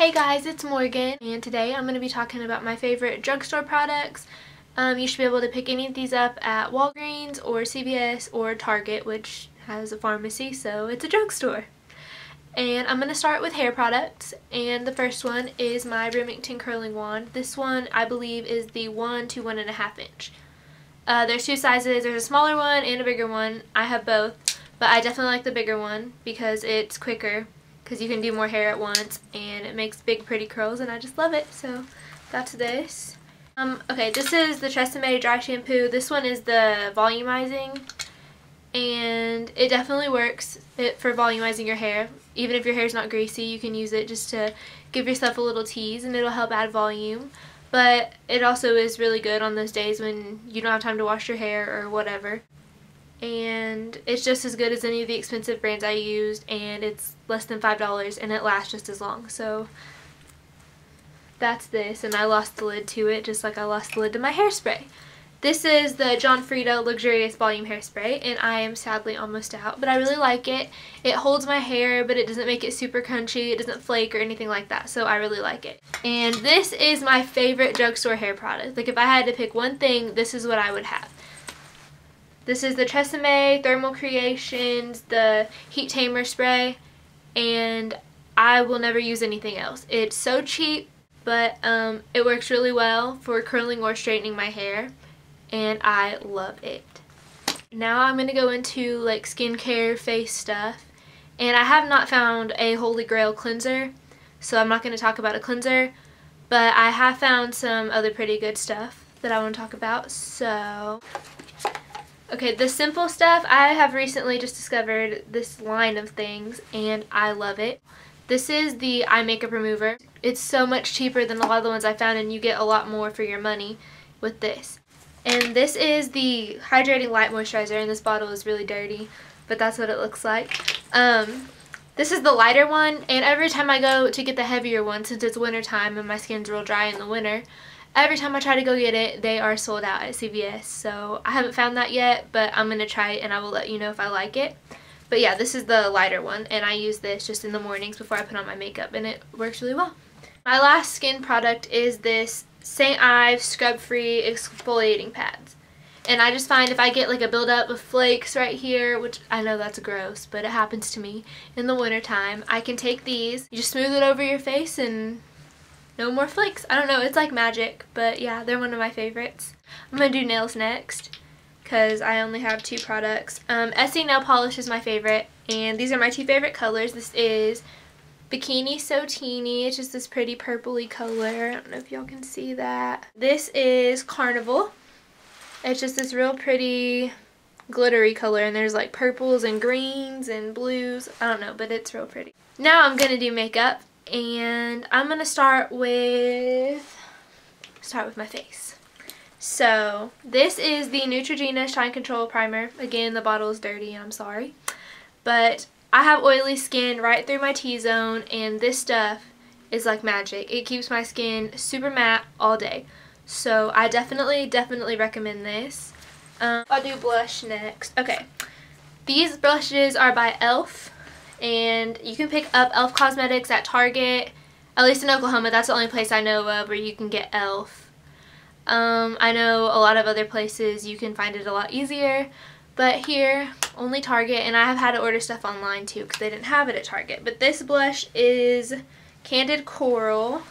Hey guys, it's Morgan, and today I'm going to be talking about my favorite drugstore products. You should be able to pick any of these up at Walgreens or CVS or Target, which has a pharmacy, so it's a drugstore. And I'm going to start with hair products, and the first one is my Remington curling wand. This one I believe is the 1 to 1.5 inch. There's two sizes. There's a smaller one and a bigger one. I have both, but I definitely like the bigger one because it's quicker, because you can do more hair at once and it makes big pretty curls, and I just love it. So that's this. Okay, this is the Tresseme Dry Shampoo. This one is the volumizing, and it definitely works for volumizing your hair. Even if your hair's not greasy, you can use it just to give yourself a little tease and it'll help add volume. But it also is really good on those days when you don't have time to wash your hair or whatever. And it's just as good as any of the expensive brands I used, and it's less than $5 and it lasts just as long. So that's this, and I lost the lid to it just like I lost the lid to my hairspray. This is the Frieda Luxurious Volume Hairspray, and I am sadly almost out, but I really like it. It holds my hair, but it doesn't make it super crunchy. It doesn't flake or anything like that, so I really like it. And this is my favorite drugstore hair product. Like, if I had to pick one thing, this is what I would have. This is the Tresseme Thermal Creations, the Heat Tamer Spray, and I will never use anything else. It's so cheap, but it works really well for curling or straightening my hair, and I love it. Now I'm going to go into like skincare face stuff, and I have not found a holy grail cleanser, so I'm not going to talk about a cleanser, but I have found some other pretty good stuff that I want to talk about. So okay, the simple stuff, I have recently just discovered this line of things and I love it. This is the eye makeup remover. It's so much cheaper than a lot of the ones I found, and you get a lot more for your money with this. And this is the Hydrating Light Moisturizer, and this bottle is really dirty, but that's what it looks like. This is the lighter one, and every time I go to get the heavier one, since it's winter time and my skin's real dry in the winter, every time I try to go get it, they are sold out at CVS. So I haven't found that yet, but I'm going to try it and I will let you know if I like it. But yeah, this is the lighter one, and I use this just in the mornings before I put on my makeup, and it works really well. My last skin product is this St. Ives Scrub Free Exfoliating Pads. And I just find if I get like a buildup of flakes right here, which I know that's gross, but it happens to me in the winter time, I can take these, you just smooth it over your face and no more flakes. I don't know, it's like magic, but yeah, they're one of my favorites. I'm going to do nails next because I only have two products. Essie nail polish is my favorite, and these are my two favorite colors. This is Bikini So Teeny. It's just this pretty purpley color. I don't know if y'all can see that. This is Carnival. It's just this real pretty glittery color, and there's like purples and greens and blues. I don't know, but it's real pretty. Now I'm going to do makeup. And I'm going to start with my face. So this is the Neutrogena Shine Control Primer. Again, the bottle is dirty, I'm sorry. But I have oily skin right through my T-zone, and this stuff is like magic. It keeps my skin super matte all day. So I definitely recommend this. I'll do blush next. Okay, these blushes are by e.l.f. And you can pick up e.l.f. cosmetics at Target. At least in Oklahoma, that's the only place I know of where you can get e.l.f. I know a lot of other places you can find it a lot easier, but here, only Target, and I have had to order stuff online too because they didn't have it at Target. But this blush is Candid Coral,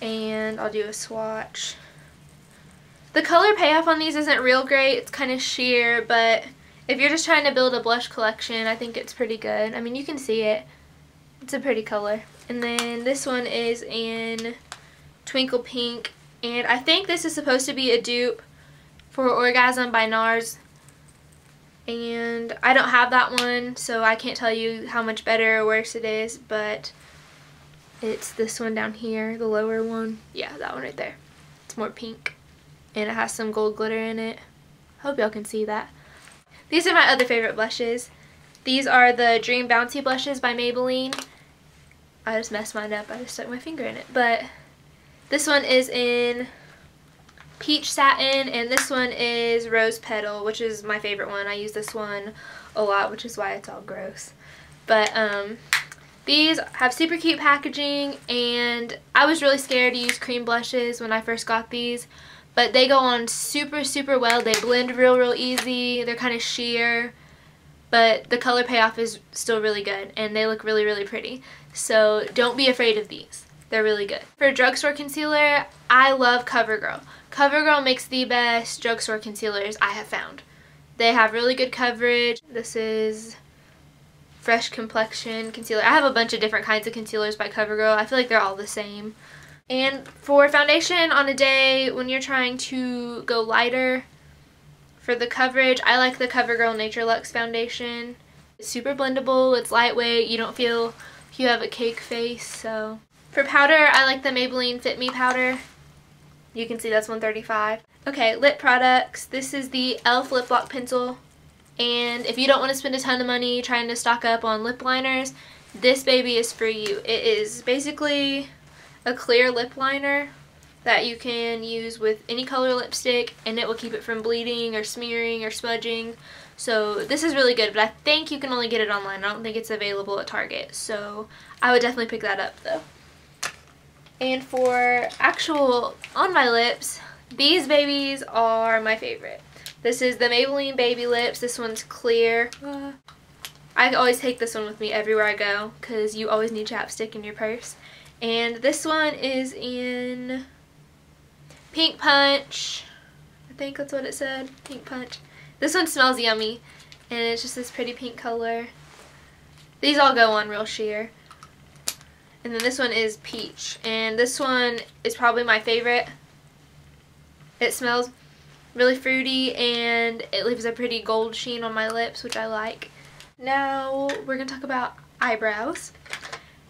and I'll do a swatch. The color payoff on these isn't real great. It's kind of sheer, but if you're just trying to build a blush collection, I think it's pretty good. I mean, you can see it. It's a pretty color. And then this one is in Twinkle Pink. And I think this is supposed to be a dupe for Orgasm by NARS. And I don't have that one, so I can't tell you how much better or worse it is. But it's this one down here, the lower one. Yeah, that one right there. It's more pink. And it has some gold glitter in it. Hope y'all can see that. These are my other favorite blushes. These are the Dream Bouncy blushes by Maybelline. I just messed mine up. I just stuck my finger in it. But this one is in Peach Satin, and this one is Rose Petal, which is my favorite one. I use this one a lot, which is why it's all gross. But These have super cute packaging, and I was really scared to use cream blushes when I first got these, but they go on super, super well. They blend real easy. They're kind of sheer, but the color payoff is still really good, and they look really, really pretty. So don't be afraid of these. They're really good. For drugstore concealer, I love Covergirl. Covergirl makes the best drugstore concealers I have found. They have really good coverage. This is Fresh Complexion Concealer. I have a bunch of different kinds of concealers by Covergirl. I feel like they're all the same. And for foundation on a day when you're trying to go lighter, for the coverage, I like the Covergirl Natureluxe foundation. It's super blendable, it's lightweight, you don't feel you have a cake face. So for powder, I like the Maybelline Fit Me powder. You can see that's $135. Okay, lip products. This is the e.l.f. Liplock Pencil. And if you don't want to spend a ton of money trying to stock up on lip liners, this baby is for you. It is basically a clear lip liner that you can use with any color lipstick, and it will keep it from bleeding or smearing or smudging. So this is really good, but I think you can only get it online. I don't think it's available at Target. So I would definitely pick that up though. And for actual on my lips, these babies are my favorite. This is the Maybelline Baby Lips. This one's clear. I always take this one with me everywhere I go because you always need chapstick in your purse. And this one is in Pink Punch. I think that's what it said. Pink Punch. This one smells yummy, and it's just this pretty pink color. These all go on real sheer. And then this one is Peach, and this one is probably my favorite. It smells really fruity, and it leaves a pretty gold sheen on my lips, which I like. Now we're going to talk about eyebrows.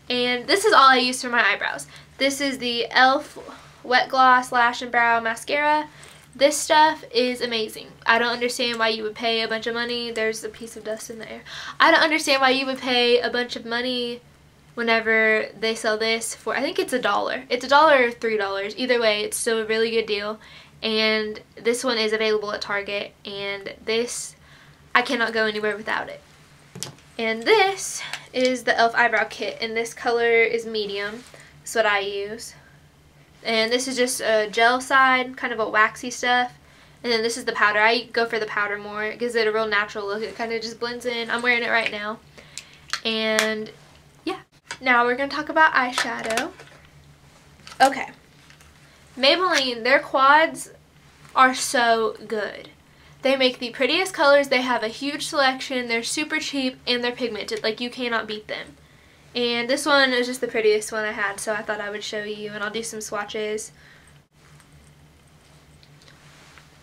And this is all I use for my eyebrows. This is the e.l.f. Wet Gloss Lash and Brow Mascara. This stuff is amazing. I don't understand why you would pay a bunch of money. There's a piece of dust in the air. I don't understand why you would pay a bunch of money whenever they sell this for, I think it's $1. It's $1 or $3. Either way, it's still a really good deal. And this one is available at Target, and this, I cannot go anywhere without it. And this is the e.l.f. eyebrow kit, and this color is medium. That's what I use. And this is just a gel side, kind of a waxy stuff. And then this is the powder. I go for the powder more. It gives it a real natural look. It kind of just blends in. I'm wearing it right now. And yeah. Now we're going to talk about eyeshadow. Okay. Maybelline, their quads are so good. They make the prettiest colors. They have a huge selection. They're super cheap, and they're pigmented. Like, you cannot beat them. And this one is just the prettiest one I had, so I thought I would show you, and I'll do some swatches.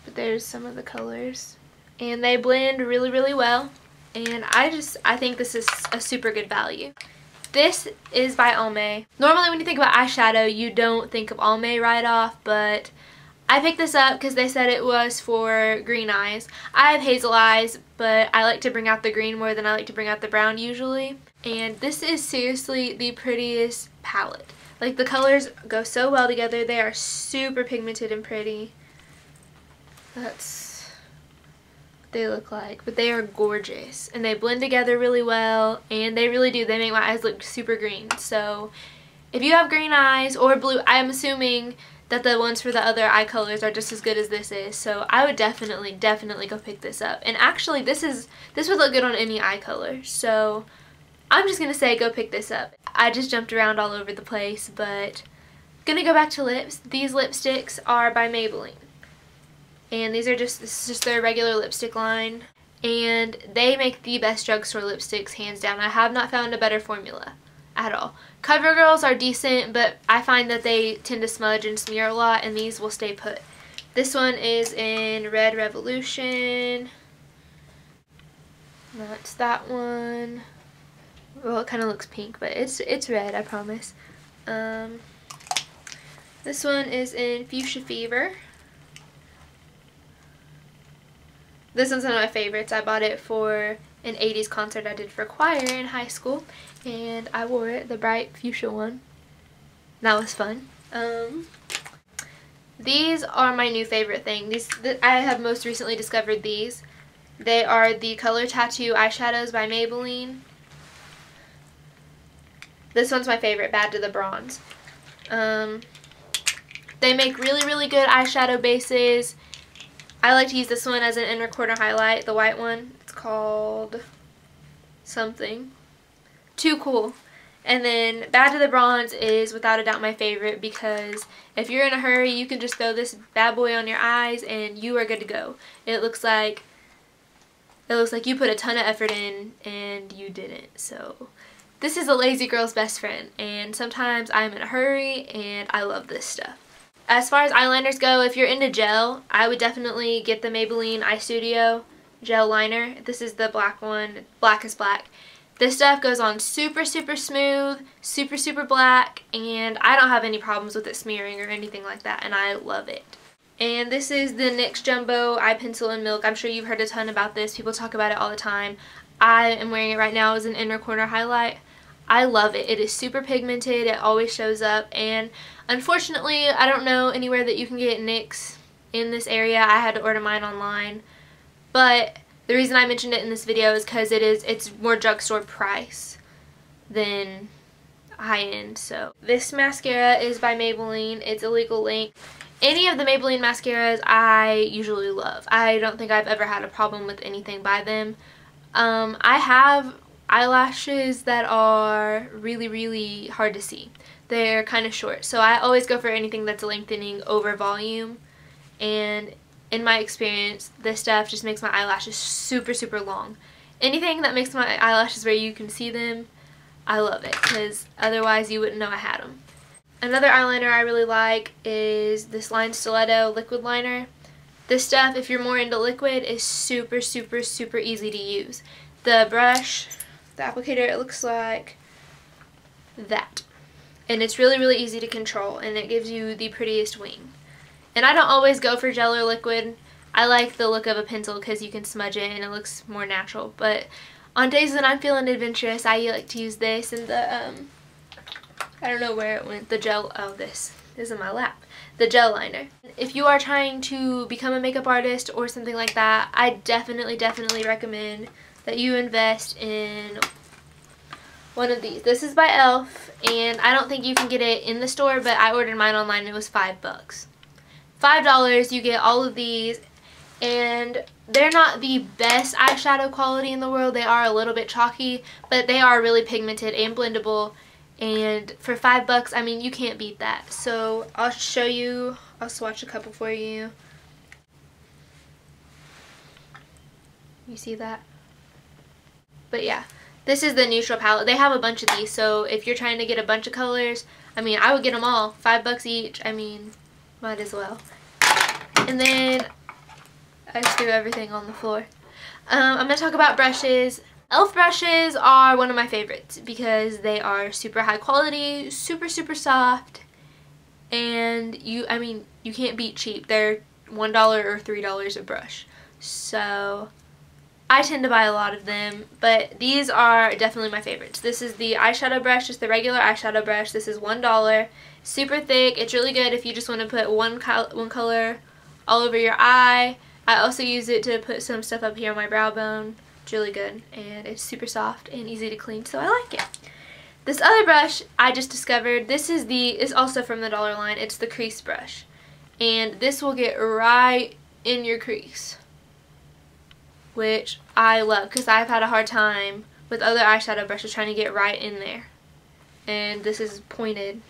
But there's some of the colors. And they blend really, really well. And I think this is a super good value. This is by Almay. Normally when you think about eyeshadow, you don't think of Almay right off, but I picked this up because they said it was for green eyes. I have hazel eyes, but I like to bring out the green more than I like to bring out the brown usually. And this is seriously the prettiest palette. Like, the colors go so well together. They are super pigmented and pretty. That's what they look like. But they are gorgeous. And they blend together really well. And they really do. They make my eyes look super green. So if you have green eyes or blue, I'm assuming that the ones for the other eye colors are just as good as this is. So I would definitely go pick this up. And actually, this would look good on any eye color. So I'm just going to say go pick this up. I just jumped around all over the place, but going to go back to lips. These lipsticks are by Maybelline. And this is just their regular lipstick line. And they make the best drugstore lipsticks, hands down. I have not found a better formula at all. CoverGirls are decent, but I find that they tend to smudge and smear a lot, and these will stay put. This one is in Red Revolution. That's that one. Well, it kind of looks pink, but it's red, I promise. This one is in Fuchsia Fever. This one's one of my favorites. I bought it for an 80s concert I did for choir in high school, and I wore it, the bright fuchsia one. That was fun. These are my new favorite thing. I have most recently discovered these. They are the Color Tattoo eyeshadows by Maybelline. This one's my favorite, Bad to the Bronze. They make really good eyeshadow bases. I like to use this one as an inner corner highlight, the white one. It's called something. Too Cool. And then Bad to the Bronze is without a doubt my favorite, because if you're in a hurry, you can just throw this bad boy on your eyes and you are good to go. It looks like you put a ton of effort in and you didn't. So this is a lazy girl's best friend, and sometimes I'm in a hurry and I love this stuff. As far as eyeliners go, if you're into gel, I would definitely get the Maybelline Eye Studio Gel Liner. This is the black one, black is black. This stuff goes on super smooth, super black, and I don't have any problems with it smearing or anything like that, and I love it. And this is the NYX Jumbo Eye Pencil in Milk. I'm sure you've heard a ton about this. People talk about it all the time. I am wearing it right now as an inner corner highlight. I love it. It is super pigmented. It always shows up, and unfortunately, I don't know anywhere that you can get NYX in this area. I had to order mine online, but the reason I mentioned it in this video is because it's more drugstore price than high-end. So this mascara is by Maybelline. It's a legal link. Any of the Maybelline mascaras I usually love. I don't think I've ever had a problem with anything by them. I have eyelashes that are really hard to see. They're kind of short, so I always go for anything that's lengthening over volume, and in my experience, this stuff just makes my eyelashes super long. Anything that makes my eyelashes where you can see them, I love it, because otherwise you wouldn't know I had them. Another eyeliner I really like is this line Stiletto liquid liner. This stuff, if you're more into liquid, is super easy to use. The brush, the applicator, it looks like that. And it's really easy to control, and it gives you the prettiest wing. And I don't always go for gel or liquid. I like the look of a pencil because you can smudge it and it looks more natural. But on days when I'm feeling adventurous, I like to use this and the, I don't know where it went, the gel, oh this is in my lap, the gel liner. If you are trying to become a makeup artist or something like that, I definitely recommend that you invest in one of these. This is by e.l.f. and I don't think you can get it in the store, but I ordered mine online and it was $5. $5, you get all of these, and they're not the best eyeshadow quality in the world. They are a little bit chalky, but they are really pigmented and blendable, and for $5, I mean, you can't beat that. So I'll show you, I'll swatch a couple for you. You see that? But yeah, this is the neutral palette. They have a bunch of these, so if you're trying to get a bunch of colors, I mean, I would get them all. $5 each, I mean, might as well. And then I just threw everything on the floor. I'm going to talk about brushes. e.l.f. brushes are one of my favorites because they are super high quality, super soft, and you can't beat cheap. They're $1 or $3 a brush. So I tend to buy a lot of them, but these are definitely my favorites. This is the eyeshadow brush, just the regular eyeshadow brush. This is $1. Super thick. It's really good if you just want to put one color all over your eye. I also use it to put some stuff up here on my brow bone. It's really good, and it's super soft and easy to clean, so I like it. This other brush I just discovered, this is also from the dollar line. It's the Crease Brush, and this will get right in your crease, which I love because I've had a hard time with other eyeshadow brushes trying to get right in there, and this is pointed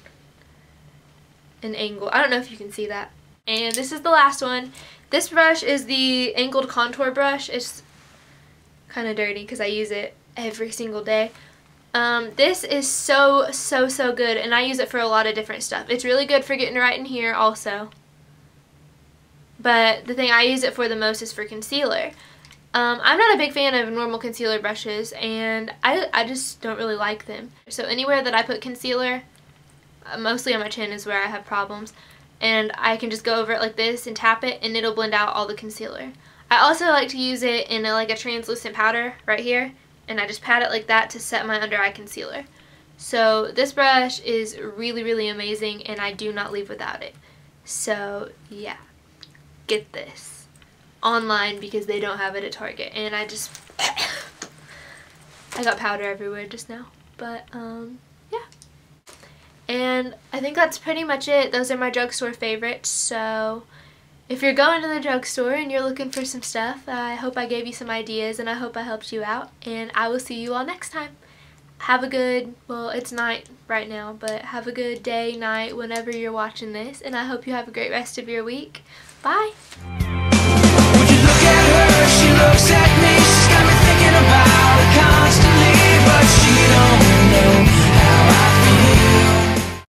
an angle. I don't know if you can see that. And this is the last one. This brush is the angled contour brush. It's kind of dirty because I use it every single day. This is so good, and I use it for a lot of different stuff. It's really good for getting right in here also, but the thing I use it for the most is for concealer. I'm not a big fan of normal concealer brushes, and I just don't really like them. So anywhere that I put concealer, mostly on my chin is where I have problems, and I can just go over it like this and tap it, and it'll blend out all the concealer. I also like to use it in like a translucent powder right here, and I just pat it like that to set my under eye concealer. So this brush is really amazing, and I do not leave without it. So yeah, get this online because they don't have it at Target, and I got powder everywhere just now. But yeah. And I think that's pretty much it. Those are my drugstore favorites. So if you're going to the drugstore and you're looking for some stuff, I hope I gave you some ideas and I hope I helped you out. And I will see you all next time. Have a good, well, it's night right now, but have a good day, night, whenever you're watching this. And I hope you have a great rest of your week. Bye!